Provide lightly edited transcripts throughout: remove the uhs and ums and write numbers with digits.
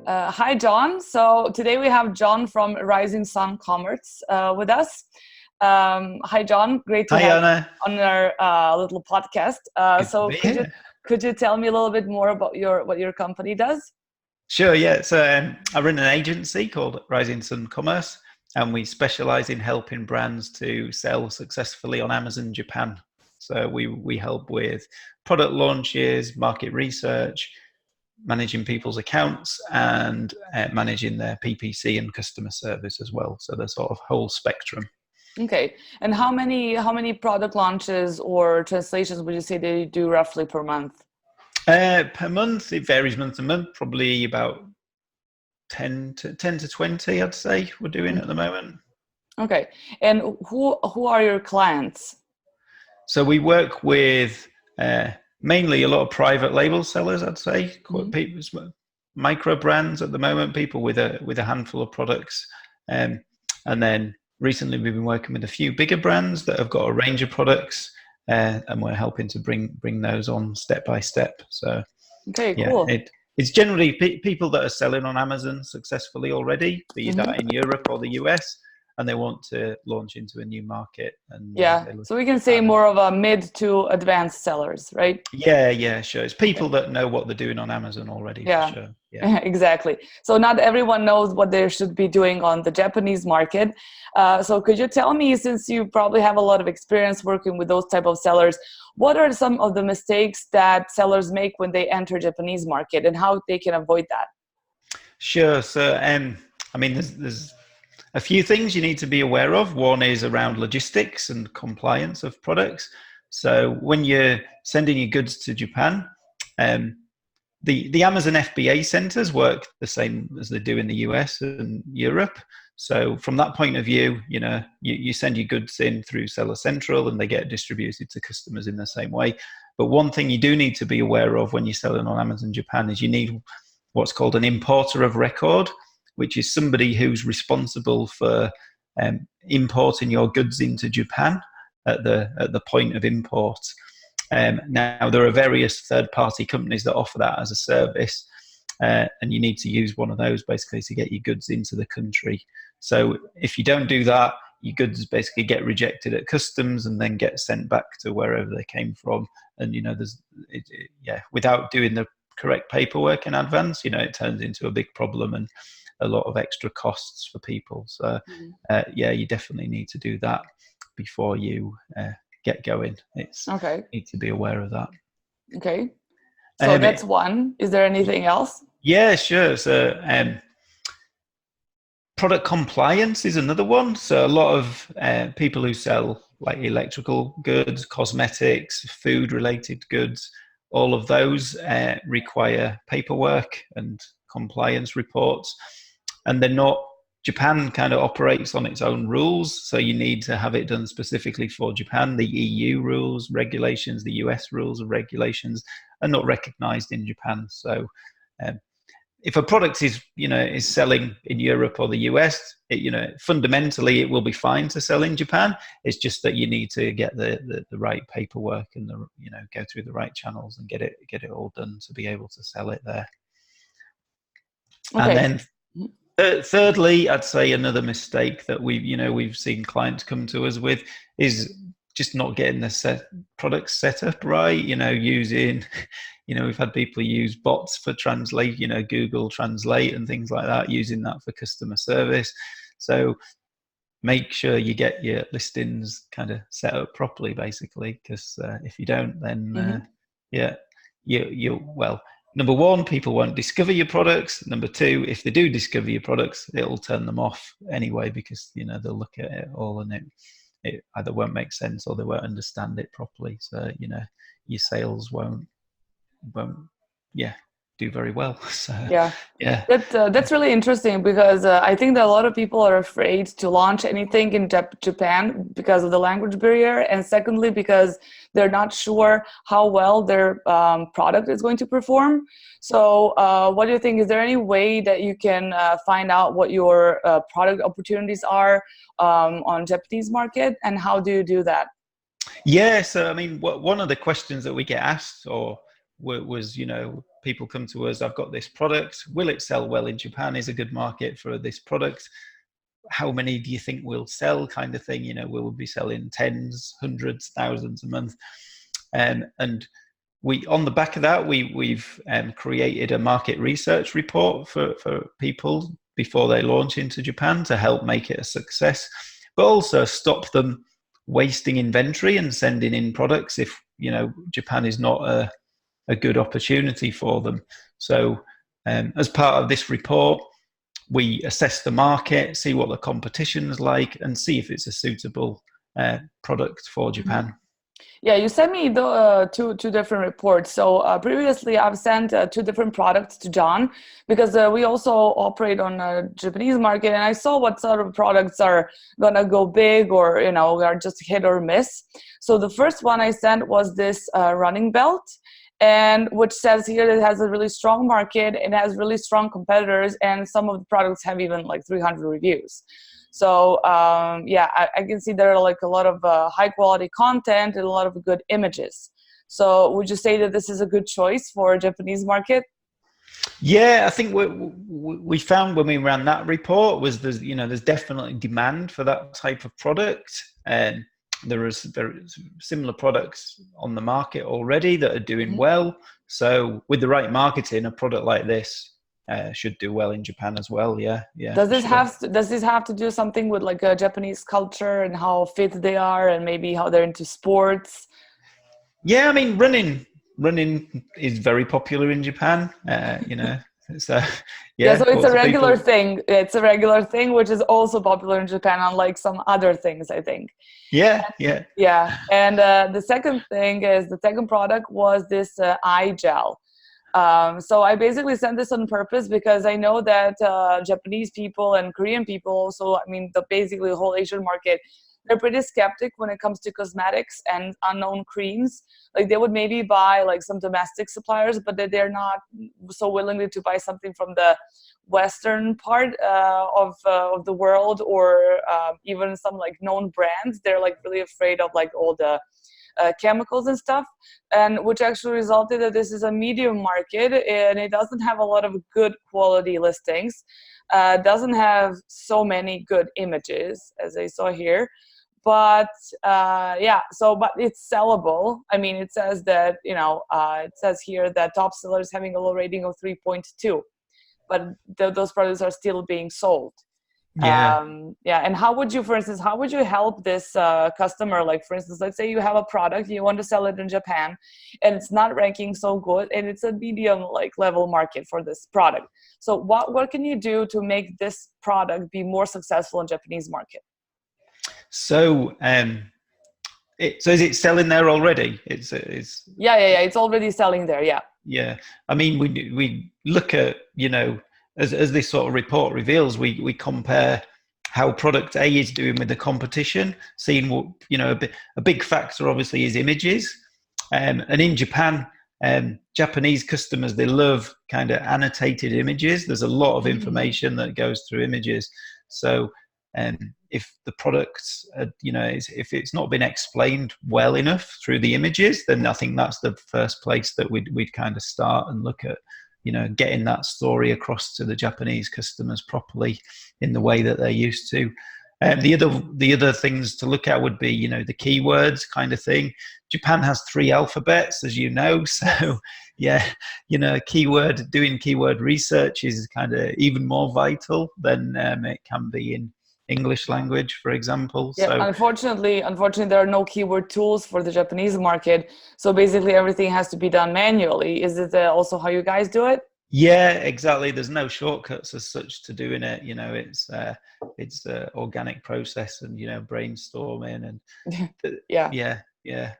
Hi, John. So today we have John from Rising Sun Commerce with us. Hi, John. Great to Hi, have Anna. you on our little podcast. Good to So be could you here. could you tell me a little bit more about what your company does? Sure, yeah. So I run an agency called Rising Sun Commerce, and we specialize in helping brands to sell successfully on Amazon Japan. So we help with product launches, market research, managing people's accounts, and managing their PPC and customer service as well. So the sort of whole spectrum. Okay. And how many product launches or translations would you say they do roughly per month? Per month, it varies month to month, probably about 10 to 20, I'd say we're doing at the moment. Okay. And who are your clients? So we work with mainly a lot of private label sellers, I'd say, Mhm. people, micro brands at the moment, people with a handful of products, and then recently we've been working with a few bigger brands that have got a range of products, and we're helping to bring those on step by step. So Okay, yeah, cool. it's generally people that are selling on Amazon successfully already, be that in Europe or the US, and they want to launch into a new market, and Yeah. they're looking So we can for say partners. more of a mid to advanced sellers, right? Yeah, sure. It's Okay. people that know what they're doing on Amazon already, for Yeah, sure. Yeah. exactly. So not everyone knows what they should be doing on the Japanese market. So could you tell me, since you probably have a lot of experience working with those type of sellers, what are some of the mistakes that sellers make when they enter Japanese market and how they can avoid that? Sure. So, I mean, there's a few things you need to be aware of. One is around logistics and compliance of products. So when you're sending your goods to Japan, um, the Amazon FBA centers work the same as they do in the US and Europe. So from that point of view, you send your goods in through Seller Central and they get distributed to customers in the same way. But one thing you do need to be aware of when you're selling on Amazon Japan is you need what's called an importer of record, which is somebody who's responsible for importing your goods into Japan at the point of import. Now, there are various third-party companies that offer that as a service, and you need to use one of those basically to get your goods into the country. So if you don't do that, your goods basically get rejected at customs and then get sent back to wherever they came from. And without doing the correct paperwork in advance, it turns into a big problem and a lot of extra costs for people. So Mhm. you definitely need to do that before you get going. It's Okay. need to be aware of that. Okay. So Um, that's one. Is there anything else? yeah, sure. So product compliance is another one. So a lot of people who sell like electrical goods, cosmetics, food related goods, all of those require paperwork and compliance reports, and they're not. Japan kind of operates on its own rules, so you need to have it done specifically for Japan. The EU rules, regulations, the US rules and regulations are not recognized in Japan. So um, if a product is selling in Europe or the US, fundamentally it will be fine to sell in Japan. It's just that you need to get the right paperwork and go through the right channels and get it all done to be able to sell it there. And Okay. then thirdly, I'd say another mistake that we've seen clients come to us with is just not getting the products set up right. Using, we've had people use bots for translate, Google Translate and things like that, using that for customer service. So make sure you get your listings kind of set up properly, basically, because if you don't, then Mhm. yeah, well, number one, people won't discover your products. Number two, if they do discover your products, it'll turn them off anyway, because they'll look at it all and it either won't make sense or they won't understand it properly. So your sales won't yeah do very well. So Yeah, yeah. that's really interesting because I think that a lot of people are afraid to launch anything in Japan because of the language barrier, and secondly because they're not sure how well their product is going to perform. So, what do you think? Is there any way that you can find out what your product opportunities are on Japanese market, and how do you do that? Yeah, so I mean, one of the questions that we get asked, or was, you know, people come to us, I've got this product, will it sell well in Japan? Is a good market for this product? How many do you think will sell, kind of thing? You know, will we be selling tens, hundreds, thousands a month? And we, on the back of that, we've created a market research report for people before they launch into Japan to help make it a success, but also stop them wasting inventory and sending in products if, you know, Japan is not a good opportunity for them. So as part of this report, we assess the market, see what the competition's like, and see if it's a suitable product for Japan. Yeah, you sent me the two different reports. So previously, I've sent 2 different products to John because we also operate on a Japanese market, and I saw what sort of products are gonna go big or, you know, are just hit or miss. So the first one I sent was this running belt, and which says here that it has a really strong market, it has really strong competitors, and some of the products have even like 300 reviews. So yeah, I can see there are like a lot of high quality content and a lot of good images. So would you say that this is a good choice for a Japanese market? Yeah, I think we found when we ran that report was there's, you know, there's definitely demand for that type of product, and there is very similar products on the market already that are doing well. So with the right marketing, a product like this should do well in Japan as well. Yeah. Does this have to do something with like a Japanese culture and how fit they are and maybe how they're into sports? Yeah, I mean, running is very popular in Japan. You know, so yeah, so it's a regular thing. It's a regular thing, which is also popular in Japan, unlike some other things, I think. Yeah. And the second thing is the second product was this eye gel. So I basically sent this on purpose because I know that Japanese people and Korean people also, I mean, basically the whole Asian market, they're pretty skeptic when it comes to cosmetics and unknown creams. Like they would maybe buy like some domestic suppliers, but they're not so willingly to buy something from the Western part of the world, or even some like known brands. They're like really afraid of like all the chemicals and stuff, and which actually resulted that this is a medium market and it doesn't have a lot of good quality listings, doesn't have so many good images as I saw here, but yeah, so but it's sellable. I mean, it says that, you know, it says here that top seller is having a low rating of 3.2, but those products are still being sold. Yeah. And how would you, for instance, how would you help this customer? Like, for instance, let's say you have a product, you want to sell it in Japan and it's not ranking so good and it's a medium like level market for this product. So what can you do to make this product be more successful in Japanese market? So so is it selling there already? It's yeah, it's already selling there. Yeah, I mean, we look at, you know, as this sort of report reveals, we compare how product A is doing with the competition, seeing what, you know, a big factor obviously is images, and in Japan, Japanese customers, they love kind of annotated images. There's a lot of information that goes through images, so if the product, you know, if it's not been explained well enough through the images, then I think that's the first place that we'd kind of start and look at, you know, getting that story across to the Japanese customers properly in the way that they're used to. The other things to look at would be, you know, the keywords kind of thing. Japan has 3 alphabets, as you know, so yeah, you know, doing keyword research is kind of even more vital than it can be in English language, for example. Yeah, so unfortunately, there are no keyword tools for the Japanese market. So basically everything has to be done manually. Is it also how you guys do it? Yeah, exactly. There's no shortcuts as such to doing it. You know, it's organic process and, you know, brainstorming and yeah.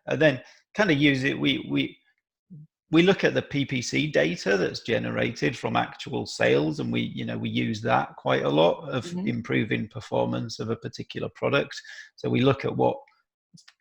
And then kind of use it. We look at the PPC data that's generated from actual sales, and we use that quite a lot of improving performance of a particular product. So we look at what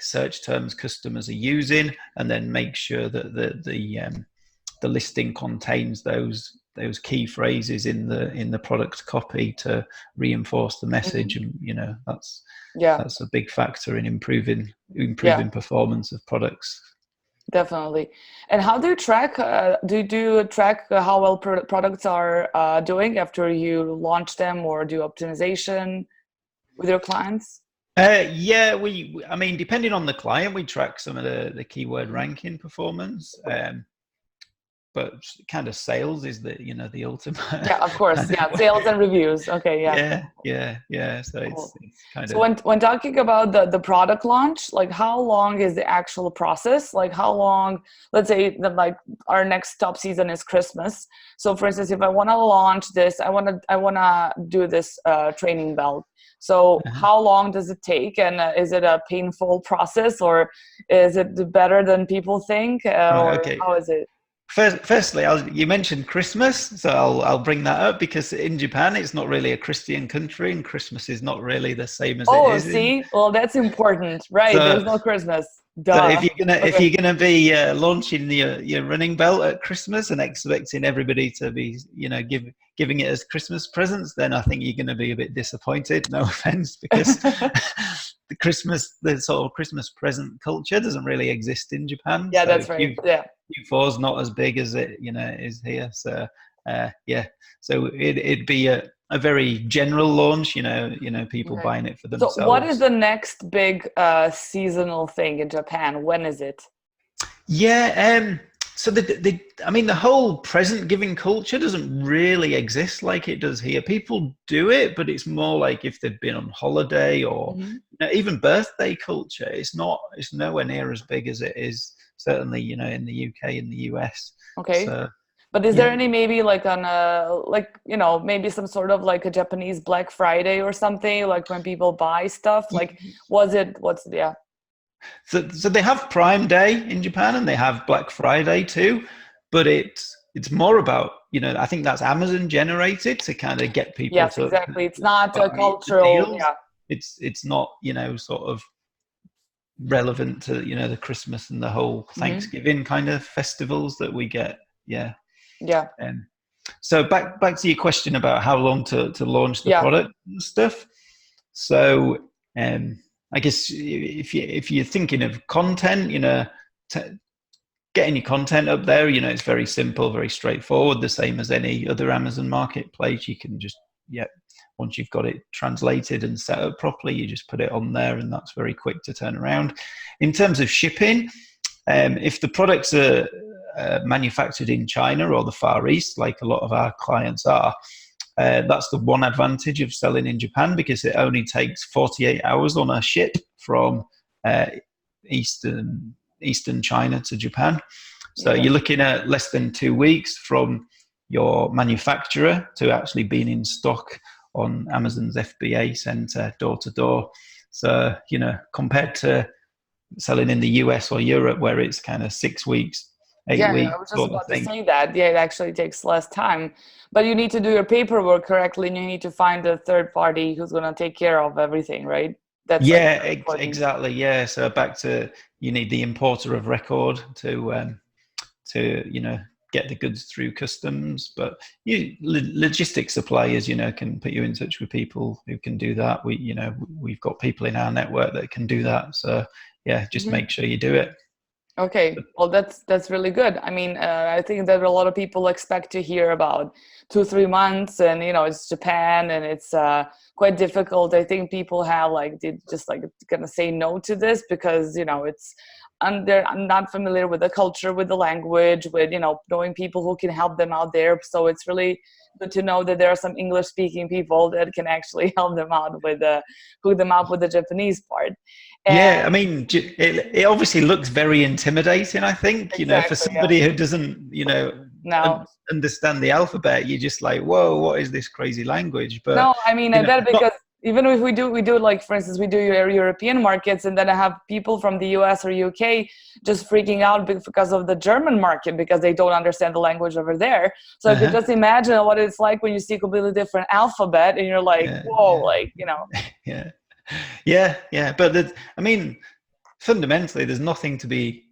search terms customers are using, and then make sure that the listing contains those key phrases in the product copy to reinforce the message. And, you know, that's a big factor in improving performance of products. Definitely. And how do you track? Do you track how well products are doing after you launch them, or do optimization with your clients? Yeah, I mean, depending on the client, we track some of the keyword ranking performance. But kind of sales is the ultimate Yeah, of course. kind of Yeah, sales and reviews. Okay, yeah. yeah. So Cool. it's kind So of when talking about the product launch, like how long is the actual process? Like how long, let's say that like our next top season is Christmas. So for instance, if I want to launch this, I want to do this training belt. So how long does it take, and is it a painful process, or is it better than people think, right. or Okay. how is it? Firstly, you mentioned Christmas, so I'll bring that up because in Japan it's not really a Christian country, and Christmas is not really the same as it Oh, is in. see, well that's important, right? So There's no Christmas. So Duh. if Okay. you're gonna be launching your running belt at Christmas and expecting everybody to be giving it as Christmas presents, then I think you're gonna be a bit disappointed. No offense, because the sort of Christmas present culture doesn't really exist in Japan. Yeah, So that's right. Yeah. Q4 is not as big as it is here. So yeah, so it'd be a very general launch. People Okay. buying it for So what is themselves. the next big seasonal thing in Japan? When is it? Yeah, so I mean, the whole present giving culture doesn't really exist like it does here. People do it, but it's more like if they've been on holiday or Hmm. even birthday culture. It's nowhere near as big as it is certainly, in the UK and the US. Okay. So But is there yeah. any maybe like on a like maybe some sort of like a Japanese Black Friday or something, like when people buy stuff? Like what's yeah. So they have Prime Day in Japan and they have Black Friday too, but it's more about I think that's Amazon generated to kind of get people Yes, to exactly. It's not a buy the cultural, deals. yeah. It's not sort of relevant to the Christmas and the whole Hmm. Thanksgiving kind of festivals that we get. Yeah. Yeah. Um, so back to your question about how long to launch the Yeah. product and stuff. So I guess if you're thinking of content, t- getting your content up there, it's very simple, very straightforward, the same as any other Amazon marketplace. You can just once you've got it translated and set up properly, you just put it on there, and that's very quick to turn around. In terms of shipping, if the products are manufactured in China or the Far East, like a lot of our clients are, that's the one advantage of selling in Japan, because it only takes 48 hours on a ship from uh, eastern China to Japan. So Okay. you're looking at less than 2 weeks from your manufacturer to actually being in stock on Amazon's FBA center door to door. So, compared to selling in the US or Europe, where it's kind of 6 weeks, eight Yeah, I weeks was just sort of about to thing. say that. Yeah, it actually takes less time, but you need to do your paperwork correctly, and you need to find a third party who's going to take care of everything, right? That's like Yeah, important. exactly. Yeah. So back to, you need the importer of record to get the goods through customs, but logistics suppliers can put you in touch with people who can do that. We've got people in our network that can do that. So yeah, just Hmm. make sure you do it. Okay, well, that's really good. I mean, I think that a lot of people expect to hear about 2 3 months, and it's Japan, and it's quite difficult. I think people have like they just like gonna say no to this because it's I'm not familiar with the culture, with the language, with knowing people who can help them out there. So it's really good to know that there are some English speaking people that can actually help them out with hook them up with the Japanese part. Yeah, I And mean, it obviously looks very intimidating, I think, for exactly, yeah. somebody who doesn't, Now. understand the alphabet. You're just like, whoa, what is this crazy language? But, No, I mean, I bet not, because even if we do like, for instance, we do European markets, and then I have people from the US or UK just freaking out because of the German market because they don't understand the language over there. So I could uh-huh, just imagine what it's like when you see a completely different alphabet and you're like, yeah, whoa, like. yeah, yeah. But I mean, fundamentally, there's nothing to be,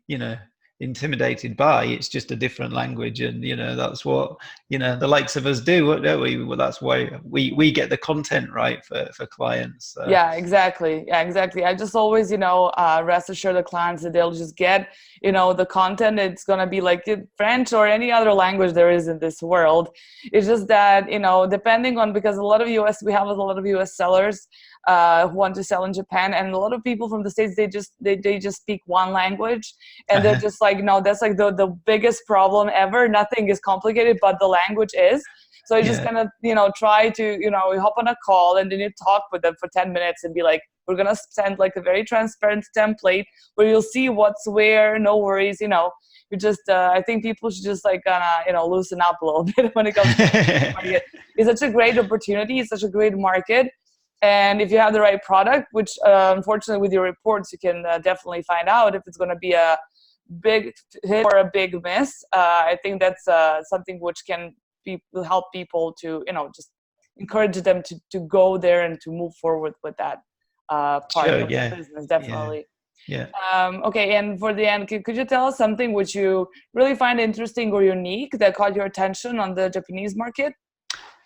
intimidated by. It's just a different language, and that's what the likes of us do, don't we? Well, that's why we get the content right for clients. So. Yeah, exactly. Yeah, exactly. I just always, rest assure the clients that they'll just get, the content. It's going to be like French or any other language there is in this world. It's just that, depending on, because we have a lot of US sellers who want to sell in Japan, and a lot of people from the States, they just speak one language, and they're just like, no, that's like the biggest problem ever. Nothing is complicated, but the language is. So you just kind of, try to, you hop on a call, and then you talk with them for 10 minutes and be like, we're going to send like a very transparent template where you'll see what's where, no worries, you just, I think people should just like, loosen up a little bit when it comes to the market. It's such a great opportunity. It's such a great market. And if you have the right product, which unfortunately with your reports, you can definitely find out if it's going to be a big hit or a big miss. I think that's something which can will help people to just encourage them to go there and to move forward with that part of the business, definitely. Okay, and for the end, could you tell us something which you really find interesting or unique that caught your attention on the Japanese market?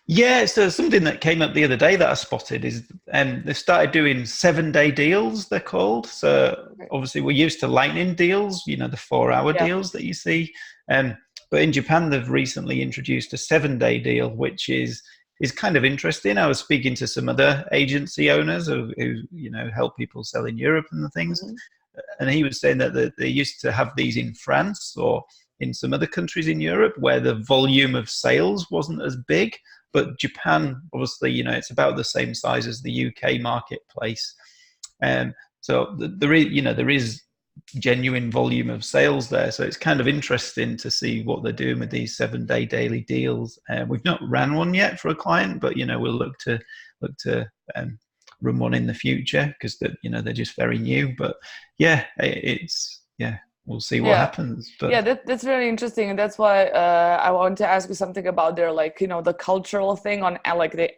So something that came up the other day that I spotted is they started doing 7-day deals, they're called. So obviously we're used to lightning deals, the 4-hour deals that you see. But in Japan, they've recently introduced a 7-day deal, which is kind of interesting. I was speaking to some other agency owners who help people sell in Europe and the things. And he was saying that they used to have these in France or in some other countries in Europe where the volume of sales wasn't as big. But Japan, obviously, it's about the same size as the UK marketplace. So there is genuine volume of sales there. So it's kind of interesting to see what they're doing with these 7-day daily deals. We've not ran one yet for a client, but, we'll look to run one in the future because they're just very new. But we'll see what happens. But that's very interesting, and that's why I want to ask you something about their the cultural thing on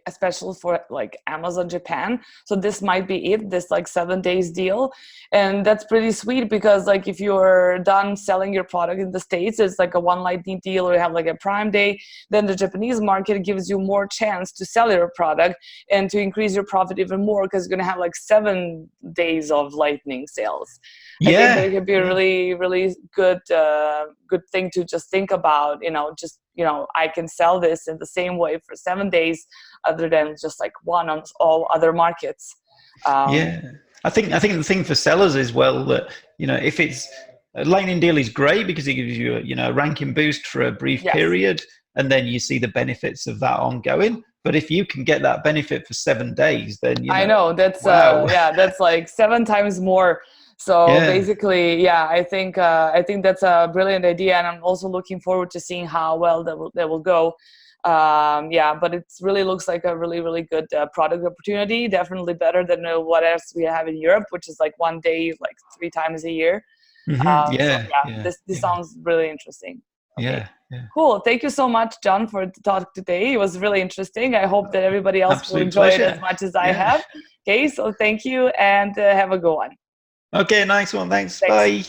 especially for Amazon Japan. So this might be this 7 days deal, and that's pretty sweet because if you're done selling your product in the States, it's like a one lightning deal or you have a Prime Day. Then the Japanese market gives you more chance to sell your product and to increase your profit even more because you're gonna have 7 days of lightning sales. I think that it could be a really good thing to just think about, I can sell this in the same way for 7 days other than just one on all other markets. I think the thing for sellers is that, if it's a lightning deal is great because it gives you a ranking boost for a brief period and then you see the benefits of that ongoing. But if you can get that benefit for 7 days, then I know that's that's 7 times more. So basically, I think that's a brilliant idea, and I'm also looking forward to seeing how well that will go. But it really looks like a really, really good product opportunity. Definitely better than what else we have in Europe, which is 1 day, 3 times a year. This sounds really interesting. Okay. Cool. Thank you so much, John, for the talk today. It was really interesting. I hope that everybody else will enjoy it as much as I have. Okay, so thank you, and have a good one. Okay, nice one. Thanks. Bye.